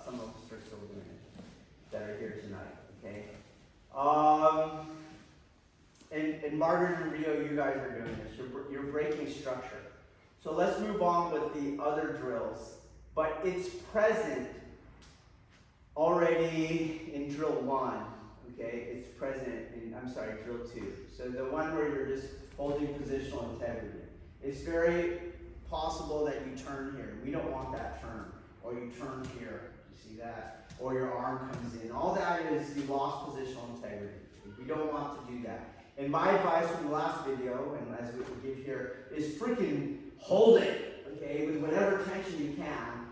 some of us are still doing it that are here tonight, okay? And Margaret and Rio, you guys are doing this. You're breaking structure. So let's move on with the other drills. But it's present already in drill 1, okay? It's present in, drill 2. So the one where you're just holding positional integrity. It's very possible that you turn here. We don't want that turn. Or you turn here. You see that? Or your arm comes in. All that is you lost positional integrity. We don't want to do that. And my advice from the last video, and as we will give here, is freaking hold it, okay, with whatever tension you can.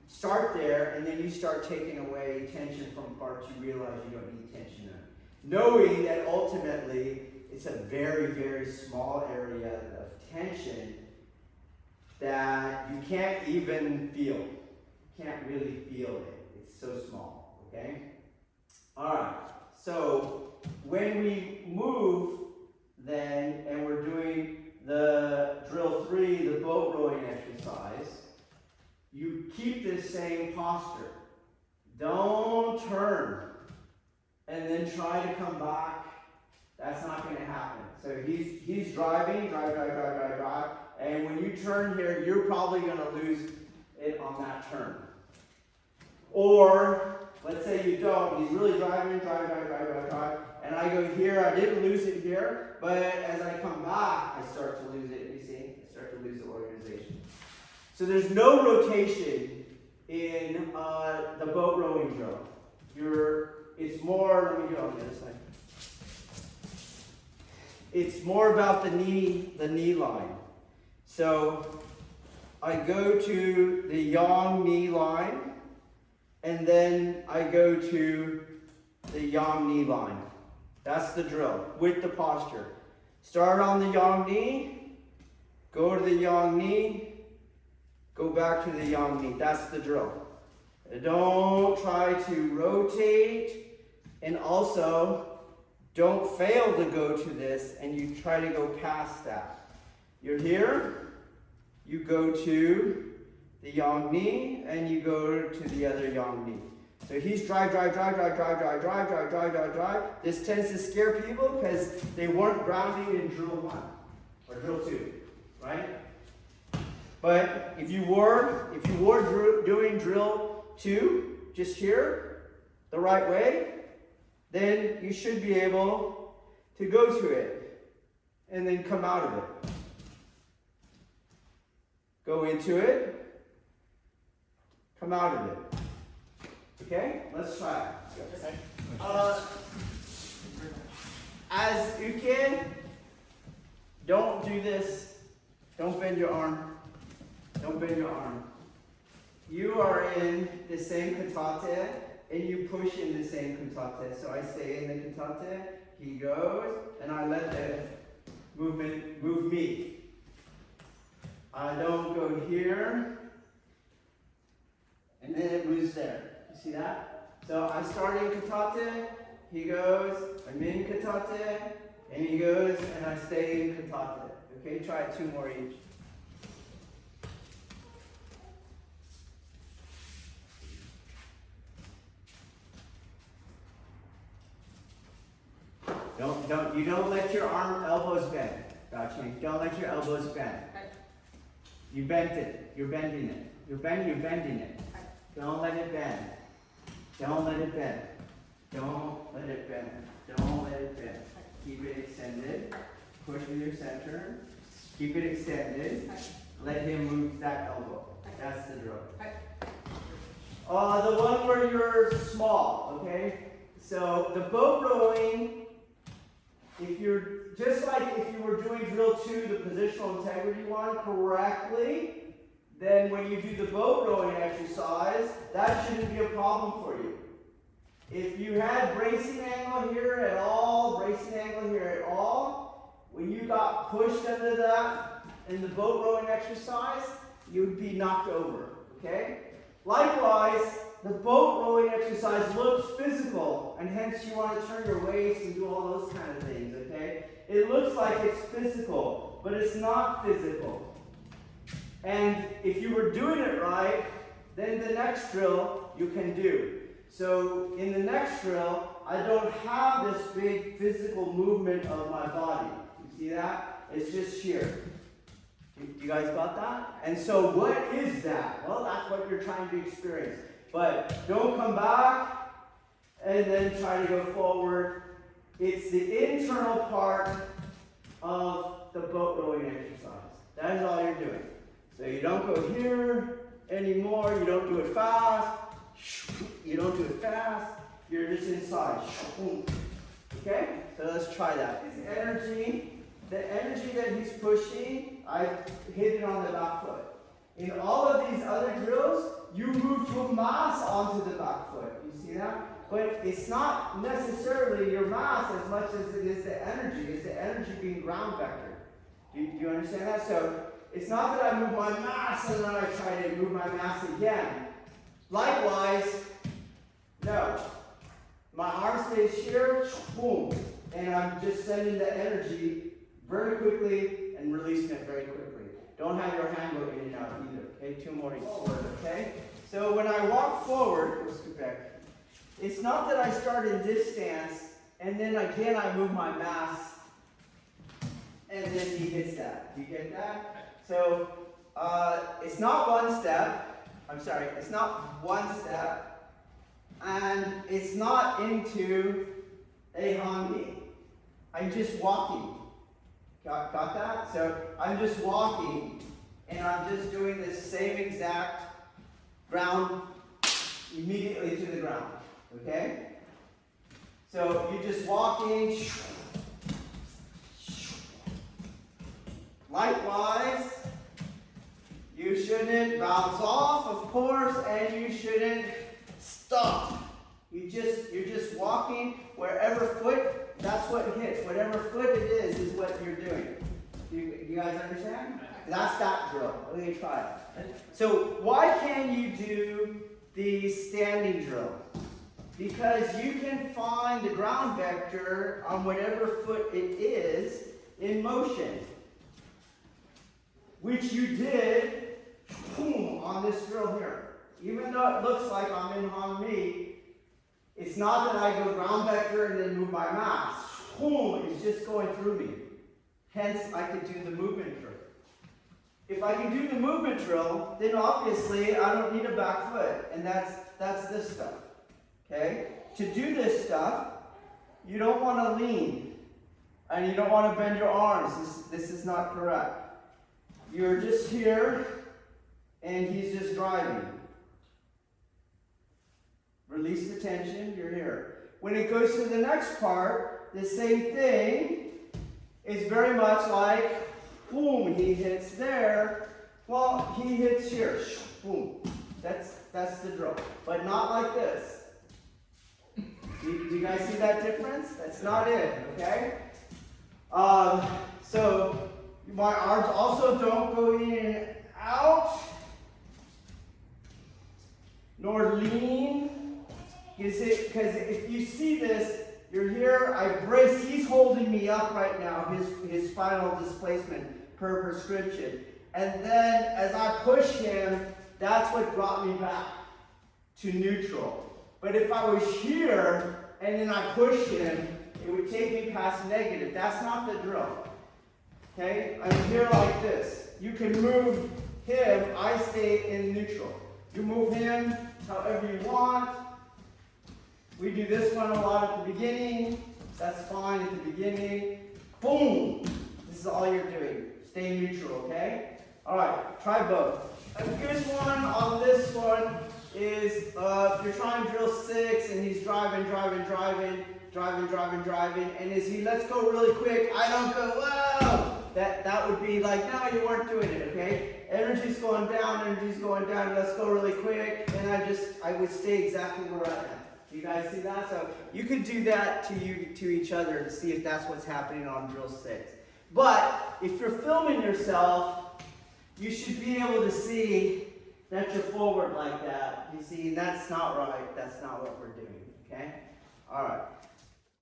Start there, and then you start taking away tension from parts you realize you don't need tension in. Knowing that ultimately it's a very, very small area of tension that you can't even feel. You can't really feel it. It's so small, okay? All right, so when we move then, and we're doing the drill 3, the boat rowing exercise, you keep this same posture. Don't turn and then try to come back. That's not going to happen. So he's driving, drive. And when you turn here, you're probably going to lose it on that turn. Or, let's say you don't. He's really driving, drive. And I go here. I didn't lose it here. But as I come back, I start to lose it. You see? I start to lose the organization. So there's no rotation in the boat rowing drill. It's more, let me do it on the other side. It's more about the knee line. So I go to the yang knee line, and then I go to the yang knee line. That's the drill with the posture. Start on the yang knee, go to the yang knee, go back to the yang knee. That's the drill. Don't try to rotate, and also don't fail to go to this and you try to go past that. You're here, you go to the yang knee, and you go to the other yang knee. So he's drive. This tends to scare people because they weren't grounding in drill 1 or drill 2, right? But if you were doing drill 2, just here, the right way, then you should be able to go to it and then come out of it. Go into it, come out of it. Okay, let's try it. As uke, don't do this. Don't bend your arm. Don't bend your arm. You are in the same katate, and you push in the same katate. So I stay in the katate, he goes, and I let the movement move me. I don't go here, and then it moves there. You see that? So I start in katate, he goes, I'm in katate, and he goes, and I stay in katate. Okay, try 2 more each. You don't let your elbows bend. Gotcha. Don't let your elbows bend. You bent it. You're bending it. You're bending it. Don't let it bend. Don't let it bend. Don't let it bend. Don't let it bend. Keep it extended. Push with your center. Keep it extended. Let him move that elbow. That's the drill. The one where you're small, okay? So the boat rowing, if you're just like if you were doing drill 2, the positional integrity one correctly, then when you do the boat rowing exercise, that shouldn't be a problem for you. If you had bracing angle here at all, when you got pushed under that in the boat rowing exercise, you would be knocked over, okay? Likewise, the boat rowing exercise looks physical, and hence you want to turn your waist and do all those kind of things, okay? It looks like it's physical, but it's not physical. And if you were doing it right, then the next drill you can do. So in the next drill, I don't have this big physical movement of my body. You see that? It's just here. You guys got that? And so what is that? Well, that's what you're trying to experience. But don't come back and then try to go forward. It's the internal part of the boat rowing exercise. That is all you're doing. So you don't go here anymore. You don't do it fast. You don't do it fast. You're just inside. Okay? So let's try that. His energy, the energy that he's pushing, I hit it on the back foot. In all of these other drills, you move your mass onto the back foot. You see that? But it's not necessarily your mass as much as it is the energy. It's the energy being ground vector. Do you understand that? So it's not that I move my mass and then I try to move my mass again. Likewise, no. My arm stays here, boom, and I'm just sending the energy very quickly and releasing it very quickly. Don't have your hand go in and out either. Okay, 2 more forward, okay? So when I walk forward, let's go back. It's not that I start in this stance and then again I move my mass and then he hits that. Do you get that? So it's not one step. It's not one step, and it's not into a hanmi. I'm just walking. Got that? So I'm just walking, and I'm just doing the same exact ground immediately to the ground. Okay? So you're just walking. Likewise, you shouldn't bounce off, of course, and you shouldn't stop. You're just walking wherever foot, that's what hits. Whatever foot it is what you're doing. You guys understand? That's that drill. Let me try it. So why can you do the standing drill? Because you can find the ground vector on whatever foot it is in motion. Which you did, boom, on this drill here. Even though it looks like I'm in hanmi, it's not that I go ground vector and then move my mass. Boom, it's just going through me. Hence, I could do the movement drill. If I can do the movement drill, then obviously I don't need a back foot, and that's this stuff. Okay? To do this stuff, you don't want to lean, and you don't want to bend your arms. This is not correct. You're just here, and he's just driving. Release the tension, you're here. When it goes to the next part, the same thing is very much like, boom, he hits there. Well, he hits here, boom. That's the drill. But not like this. Do you guys see that difference? That's not it, okay? So, my arms also don't go in and out, nor lean. Because if you see this, you're here, I brace, he's holding me up right now, his spinal displacement per prescription. And then as I push him, that's what brought me back to neutral. But if I was here and then I push him, it would take me past negative. That's not the drill. Okay? I'm here like this. You can move him, I stay in neutral. You move him however you want. We do this one a lot at the beginning. That's fine at the beginning. Boom! This is all you're doing. Stay neutral, okay? Alright, try both. A good one on this one is if you're trying drill 6 and he's driving, and as he lets go really quick, I don't go, whoa! That would be like, no, you weren't doing it, okay? Energy's going down, let's go really quick, and I would stay exactly where I am. Do you guys see that? So you could do that to each other to see if that's what's happening on drill 6. But if you're filming yourself, you should be able to see that you're forward like that. You see, that's not right. That's not what we're doing, okay?